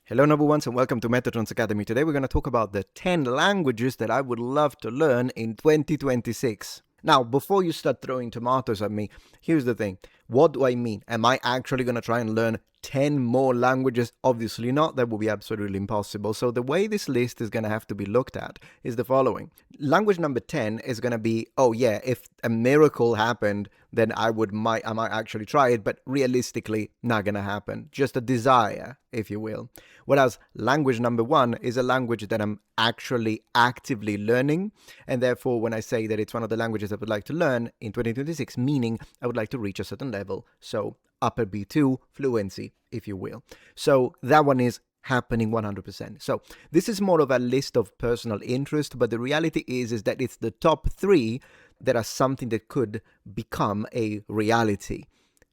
Hello, number ones, and welcome to Metatron's Academy. Today we're going to talk about the 10 languages that I would love to learn in 2026. Now, before you start throwing tomatoes at me, here's the thing. What do I mean? Am I actually going to try and learn 10 more languages? Obviously not. That would be absolutely impossible. So the way this list is going to have to be looked at is the following. Language number 10 is going to be, oh yeah, if a miracle happened, then I might actually try it, but realistically not going to happen. Just a desire, if you will. Whereas language number 1 is a language that I'm actually actively learning, and therefore when I say that it's one of the languages I would like to learn in 2026, meaning I would like to reach a certain level, so upper B2 fluency, if you will. So that one is happening 100%. So this is more of a list of personal interest, but the reality is that it's the top 3 that are something that could become a reality.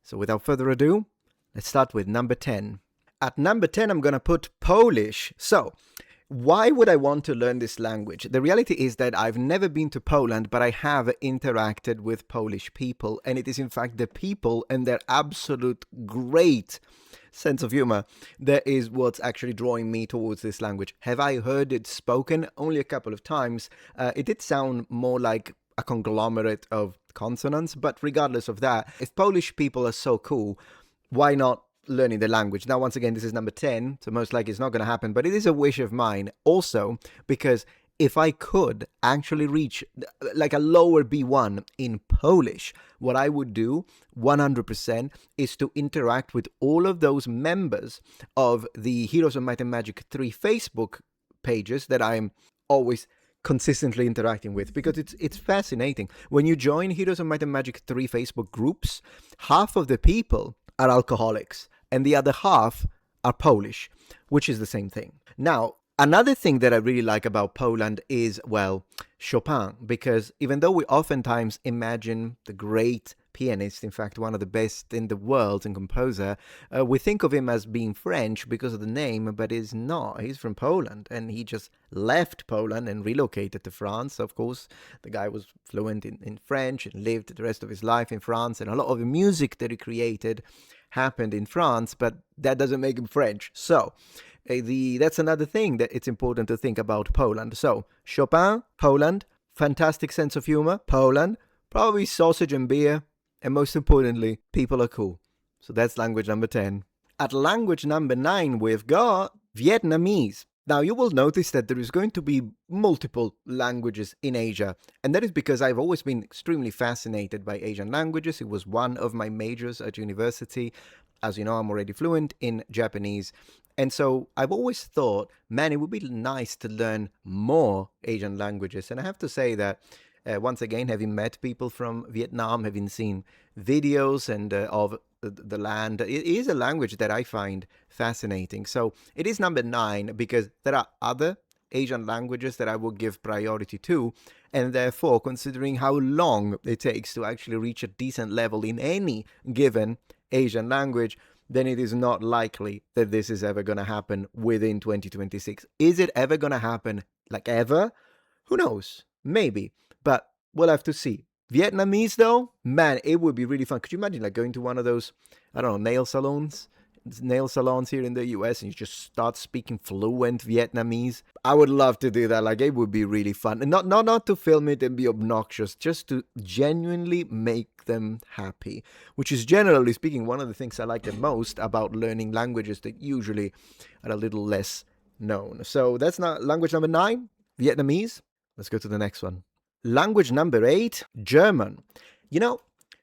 So without further ado, let's start with number 10. At number 10, I'm going to put Polish. So why would I want to learn this language? The reality is that I've never been to Poland, but I have interacted with Polish people, and it is in fact the people and their absolute great sense of humor that is what's actually drawing me towards this language. Have I heard it spoken? Only a couple of times. It did sound more like a conglomerate of consonants, but regardless of that, if Polish people are so cool, why not learning the language? Now, once again, this is number 10, so most likely it's not going to happen, but it is a wish of mine also, because if I could actually reach like a lower B1 in Polish, what I would do 100% is to interact with all of those members of the Heroes of Might and Magic 3 Facebook pages that I'm always consistently interacting with, because it's fascinating. When you join Heroes of Might and Magic 3 Facebook groups, half of the people are alcoholics and the other half are Polish, which is the same thing. Now, another thing that I really like about Poland is, well, Chopin, because even though we oftentimes imagine the great pianist, in fact, one of the best in the world and composer, we think of him as being French because of the name, but he's not. He's from Poland, and he just left Poland and relocated to France. Of course, the guy was fluent in French and lived the rest of his life in France, and a lot of the music that he created happened in France, but that doesn't make him French. So that's another thing that it's important to think about Poland. So Chopin, Poland, fantastic sense of humor, Poland, probably sausage and beer, and most importantly, people are cool. So that's language number 10. At language number 9, we've got Vietnamese. Now, you will notice that there is going to be multiple languages in Asia, and that is because I've always been extremely fascinated by Asian languages. It was one of my majors at university. As you know, I'm already fluent in Japanese, and so I've always thought, man, it would be nice to learn more Asian languages. And I have to say that once again, having met people from Vietnam, having seen videos and of the land, it is a language that I find fascinating. So it is number 9 because there are other Asian languages that I will give priority to, and therefore, considering how long it takes to actually reach a decent level in any given Asian language, then it is not likely that this is ever going to happen within 2026. Is it ever going to happen, like ever? Who knows? Maybe. But we'll have to see. Vietnamese, though, man, it would be really fun. Could you imagine like going to one of those, I don't know, nail salons here in the US, and you just start speaking fluent Vietnamese? I would love to do that. Like, it would be really fun. And not to film it and be obnoxious, just to genuinely make them happy, which is, generally speaking, one of the things I like the most about learning languages that usually are a little less known. So that's not language number 9, Vietnamese. Let's go to the next one. Language number 8, German. You know,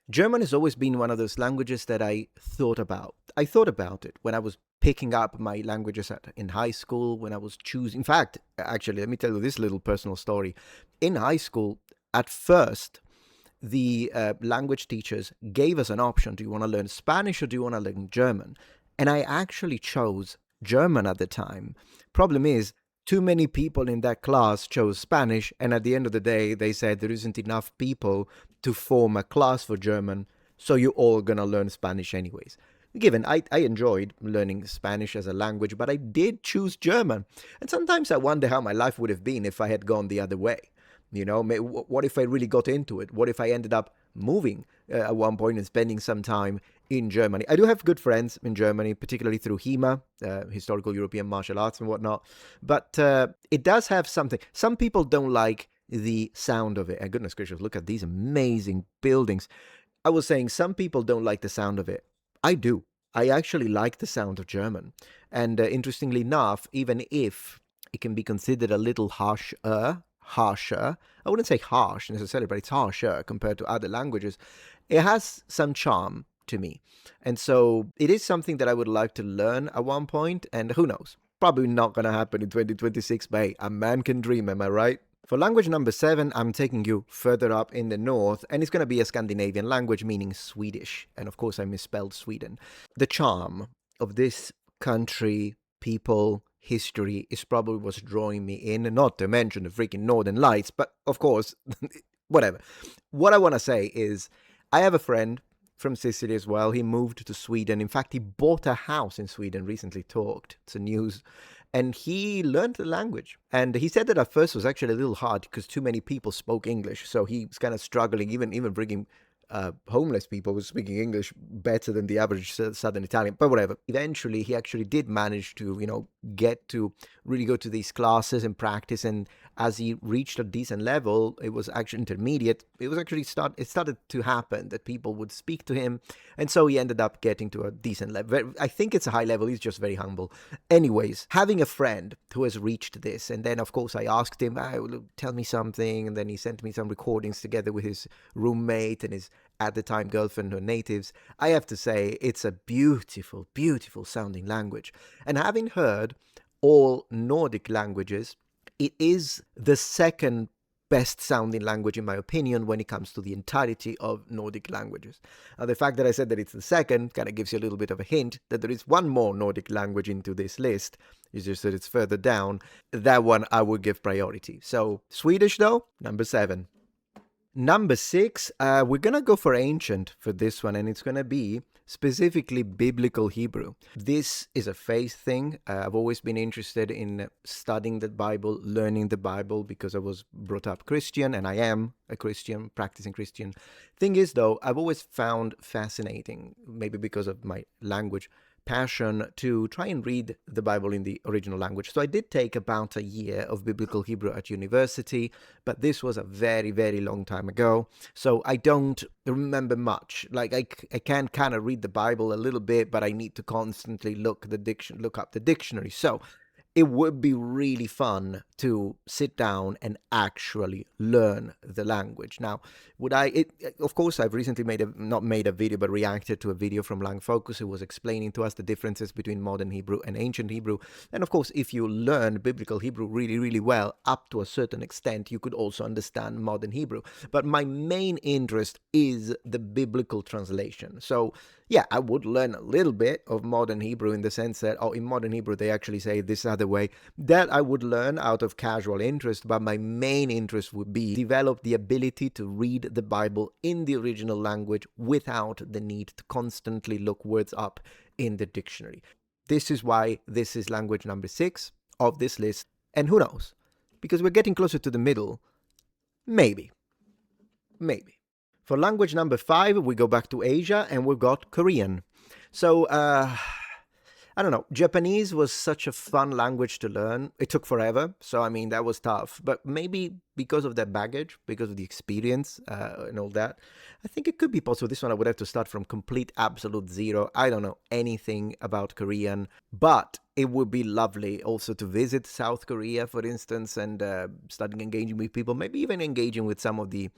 German has always been one of those languages that I thought about. I thought about it when I was picking up my languages in high school, when I was choosing. In fact, actually, let me tell you this little personal story. In high school, at first, the language teachers gave us an option. Do you want to learn Spanish or do you want to learn German? And I actually chose German at the time. Problem is, too many people in that class chose Spanish, and at the end of the day, they said there isn't enough people to form a class for German, so you're all gonna learn Spanish anyways. Given I enjoyed learning Spanish as a language, but I did choose German. And sometimes I wonder how my life would have been if I had gone the other way. You know, what if I really got into it? What if I ended up moving at one point and spending some time in Germany. I do have good friends in Germany, particularly through HEMA, historical European martial arts and whatnot. But it does have something. Some people don't like the sound of it. And goodness gracious, look at these amazing buildings. I was saying some people don't like the sound of it. I do. I actually like the sound of German. And interestingly enough, even if it can be considered a little harsher, I wouldn't say harsh necessarily, but it's harsher compared to other languages, it has some charm to me. And so it is something that I would like to learn at one point, and who knows? Probably not going to happen in 2026, but hey, a man can dream, am I right? For language number 7, I'm taking you further up in the north, and it's going to be a Scandinavian language, meaning Swedish. And of course, I misspelled Sweden. The charm of this country, people, history is probably what's drawing me in, not to mention the freaking Northern Lights, but of course, whatever. What I want to say is, I have a friend from Sicily as well. He moved to Sweden. In fact, he bought a house in Sweden, recently talked. It's a news. And he learned the language. And he said that at first it was actually a little hard because too many people spoke English. So he was kind of struggling, even bringing homeless people was speaking English better than the average Southern Italian, but whatever. Eventually, he actually did manage to, get to really go to these classes and practice. And as he reached a decent level, it was actually intermediate. It was actually it started to happen that people would speak to him. And so he ended up getting to a decent level. I think it's a high level. He's just very humble. Anyways, having a friend who has reached this, and then of course I asked him, tell me something. And then he sent me some recordings together with his roommate and his at the time girlfriend who are natives. I have to say it's a beautiful, beautiful sounding language. And having heard all Nordic languages, it is the second best sounding language in my opinion when it comes to the entirety of Nordic languages. Now, the fact that I said that it's the second kind of gives you a little bit of a hint that there is one more Nordic language into this list. It's just that it's further down. That one I would give priority. So Swedish though, number 7. Number 6, we're going to go for ancient for this one, and it's going to be specifically biblical Hebrew. This is a faith thing. I've always been interested in studying the Bible, learning the Bible, because I was brought up Christian, and I am a Christian, practicing Christian. Thing is, though, I've always found fascinating, maybe because of my language passion, to try and read the Bible in the original language. So I did take about a year of biblical Hebrew at university, but this was a very, very long time ago. So I don't remember much. Like I can kind of read the Bible a little bit, but I need to constantly look up the dictionary. So it would be really fun to sit down and actually learn the language. Now, of course, I've recently not made a video, but reacted to a video from Lang Focus who was explaining to us the differences between modern Hebrew and ancient Hebrew. And of course, if you learn biblical Hebrew really, really well, up to a certain extent, you could also understand modern Hebrew. But my main interest is the biblical translation. So yeah, I would learn a little bit of modern Hebrew in the sense that, in modern Hebrew, they actually say this other way. That I would learn out of casual interest, but my main interest would be develop the ability to read the Bible in the original language without the need to constantly look words up in the dictionary. This is why this is language number 6 of this list. And who knows? Because we're getting closer to the middle. Maybe. For language number 5, we go back to Asia, and we've got Korean. So, I don't know. Japanese was such a fun language to learn. It took forever, so I mean, that was tough. But maybe because of that baggage, because of the experience and all that, I think it could be possible. This one I would have to start from complete absolute zero. I don't know anything about Korean, but it would be lovely also to visit South Korea, for instance, and starting engaging with people, maybe even engaging with some of the...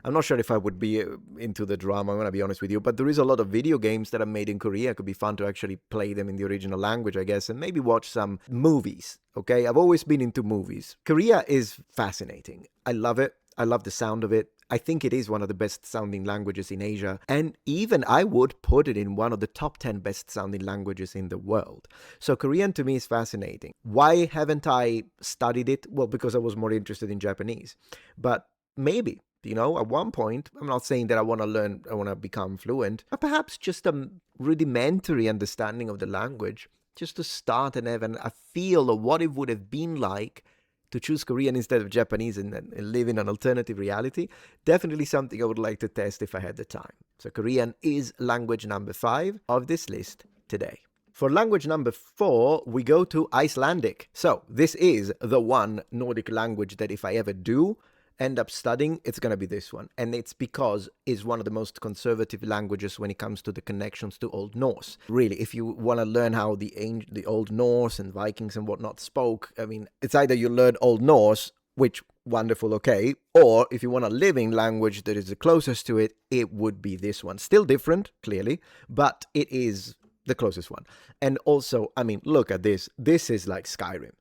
I'm not sure if I would be into the drama, I'm going to be honest with you, but there is a lot of video games that are made in Korea. It could be fun to actually play them in the original language, I guess, and maybe watch some movies, okay? I've always been into movies. Korea is fascinating. I love it. I love the sound of it. I think it is one of the best sounding languages in Asia, and even I would put it in one of the top 10 best sounding languages in the world. So Korean to me is fascinating. Why haven't I studied it? Well, because I was more interested in Japanese. But maybe, at one point, I'm not saying that I want to become fluent, but perhaps just a rudimentary understanding of the language, just to start and have a feel of what it would have been like to choose Korean instead of Japanese and live in an alternative reality, definitely something I would like to test if I had the time. So Korean is language number 5 of this list today. For language number 4, we go to Icelandic. So this is the one Nordic language that if I ever do end up studying, it's going to be this one. And it's because it's one of the most conservative languages when it comes to the connections to Old Norse. Really, if you want to learn how the Old Norse and Vikings and whatnot spoke, I mean, it's either you learn Old Norse, which, wonderful, okay, or if you want a living language that is the closest to it, it would be this one. Still different, clearly, but it is the closest one. And also, I mean, look at this. This is like Skyrim.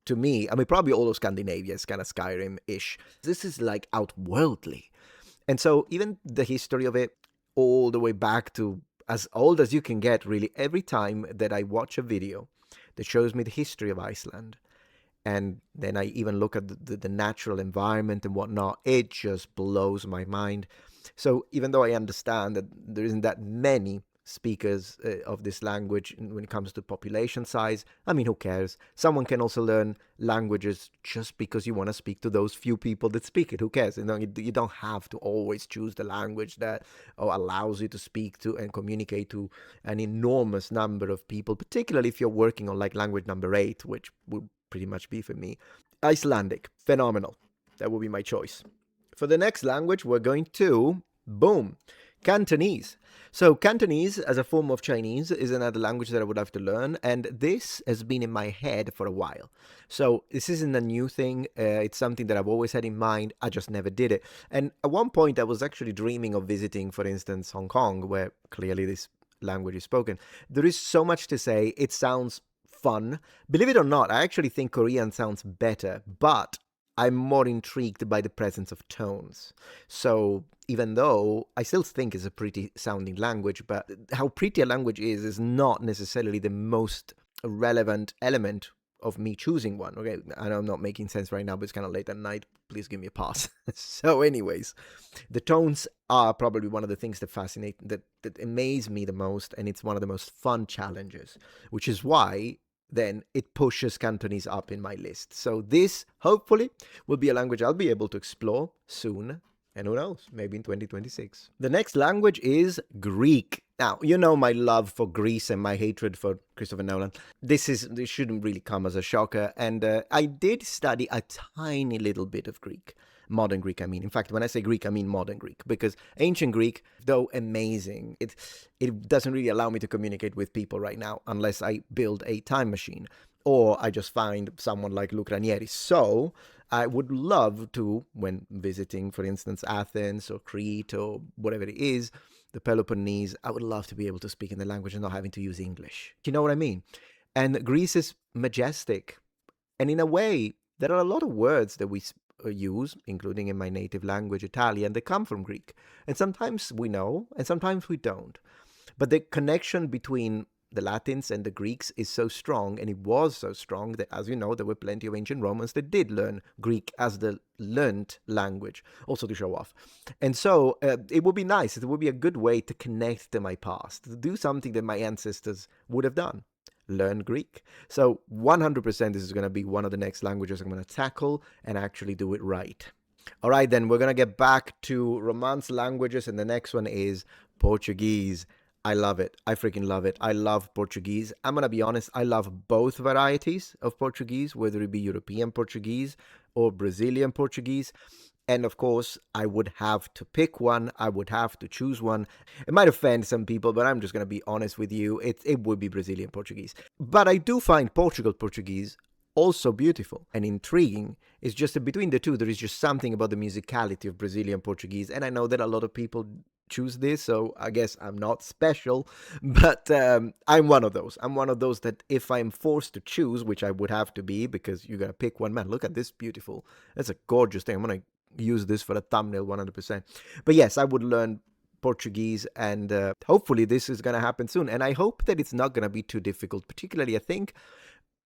To me, I mean, probably all of Scandinavia is kind of Skyrim-ish. This is like outworldly. And so even the history of it, all the way back to as old as you can get, really, every time that I watch a video that shows me the history of Iceland, and then I even look at the natural environment and whatnot, it just blows my mind. So even though I understand that there isn't that many speakers of this language when it comes to population size, I mean, who cares? Someone can also learn languages just because you want to speak to those few people that speak it. Who cares? You don't have to always choose the language that allows you to speak to and communicate to an enormous number of people, particularly if you're working on like language number 8, which would pretty much be for me. Icelandic, phenomenal. That would be my choice. For the next language, we're going to, boom, Cantonese. So Cantonese, as a form of Chinese, is another language that I would have to learn, and this has been in my head for a while. So this isn't a new thing. It's something that I've always had in mind. I just never did it. And at one point, I was actually dreaming of visiting, for instance, Hong Kong, where clearly this language is spoken. There is so much to say. It sounds fun. Believe it or not, I actually think Korean sounds better, but I'm more intrigued by the presence of tones. So even though I still think it's a pretty sounding language, but how pretty a language is not necessarily the most relevant element of me choosing one. Okay, I know I'm not making sense right now, but it's kind of late at night. Please give me a pass. So anyways, the tones are probably one of the things that fascinate, that amaze me the most, and it's one of the most fun challenges, which is why then it pushes Cantonese up in my list. So this, hopefully, will be a language I'll be able to explore soon. And who knows, maybe in 2026. The next language is Greek. Now, you know my love for Greece and my hatred for Christopher Nolan. This shouldn't really come as a shocker. And I did study a tiny little bit of Greek. Modern Greek, I mean. In fact, when I say Greek, I mean modern Greek. Because ancient Greek, though amazing, it doesn't really allow me to communicate with people right now unless I build a time machine. Or I just find someone like Luc Ranieri. So I would love to, when visiting, for instance, Athens or Crete or whatever it is, the Peloponnese, I would love to be able to speak in the language and not having to use English. You know what I mean? And Greece is majestic. And in a way, there are a lot of words that we use, including in my native language, Italian, that come from Greek. And sometimes we know, and sometimes we don't. But the connection between the Latins and the Greeks is so strong, and it was so strong that, as you know, there were plenty of ancient Romans that did learn Greek as the learned language, also to show off. And so it would be nice, it would be a good way to connect to my past, to do something that my ancestors would have done. Learn Greek. So 100% this is going to be one of the next languages I'm going to tackle and actually do it right. All right, then we're going to get back to Romance languages, and the next one is Portuguese. I love it. I freaking love it. I love Portuguese. I'm going to be honest, I love both varieties of Portuguese, whether it be European Portuguese or Brazilian Portuguese. And of course, I would have to pick one. I would have to choose one. It might offend some people, but I'm just going to be honest with you. It would be Brazilian Portuguese. But I do find Portugal Portuguese also beautiful and intriguing. It's just that between the two, there is just something about the musicality of Brazilian Portuguese. And I know that a lot of people choose this, so I guess I'm not special, but I'm one of those. I'm one of those that if I'm forced to choose, which I would have to be, because you gotta pick one, man, look at this beautiful, that's a gorgeous thing. I'm gonna use this for a thumbnail 100%. But yes, I would learn Portuguese, and hopefully this is gonna happen soon. And I hope that it's not gonna be too difficult, particularly I think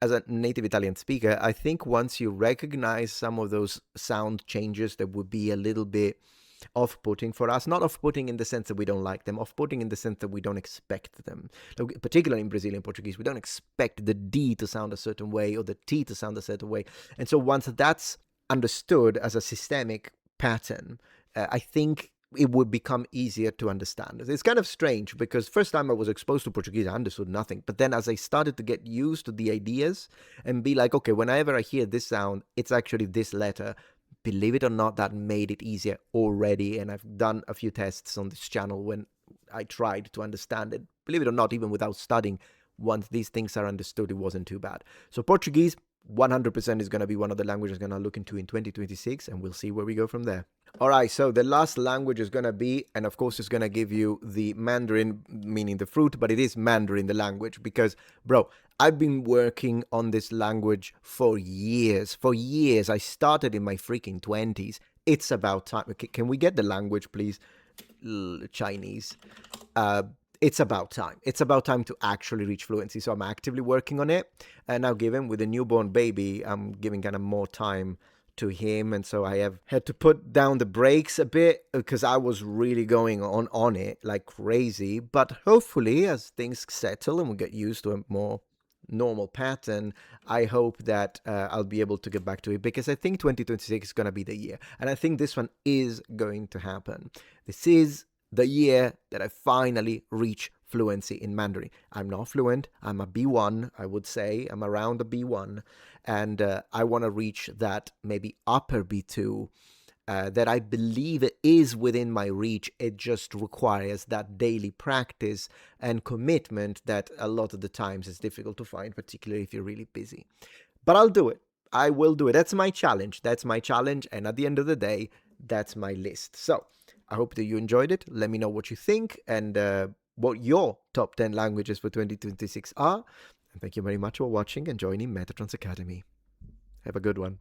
as a native Italian speaker, I think once you recognize some of those sound changes that would be a little bit off-putting for us. Not off-putting in the sense that we don't like them, off-putting in the sense that we don't expect them. Like, particularly in Brazilian Portuguese, we don't expect the D to sound a certain way or the T to sound a certain way. And so once that's understood as a systemic pattern, I think it would become easier to understand. It's kind of strange because first time I was exposed to Portuguese, I understood nothing. But then as I started to get used to the ideas and be like, okay, whenever I hear this sound, it's actually this letter. Believe it or not, that made it easier already. And I've done a few tests on this channel when I tried to understand it. Believe it or not, even without studying, once these things are understood, it wasn't too bad. So Portuguese, 100% is going to be one of the languages I'm going to look into in 2026, and we'll see where we go from there. All right, so the last language is going to be, and of course it's going to give you the Mandarin, meaning the fruit, but it is Mandarin, the language, because, bro, I've been working on this language for years. For years. I started in my freaking 20s. It's about time. Okay, can we get the language, please? Chinese. It's about time. It's about time to actually reach fluency. So I'm actively working on it. And now, given with a newborn baby, I'm giving kind of more time to him, and so I have had to put down the brakes a bit because I was really going on it like crazy. But hopefully, as things settle and we get used to a more normal pattern, I hope that I'll be able to get back to it, because I think 2026 is going to be the year, and I think this one is going to happen. This is the year that I finally reach fluency in Mandarin. I'm not fluent. I'm a B1, I would say. I'm around a B1. And I want to reach that maybe upper B2 that I believe is within my reach. It just requires that daily practice and commitment that a lot of the times is difficult to find, particularly if you're really busy. But I'll do it. I will do it. That's my challenge. That's my challenge. And at the end of the day, that's my list. So I hope that you enjoyed it. Let me know what you think and what your top 10 languages for 2026 are. And thank you very much for watching and joining Metatron's Academy. Have a good one.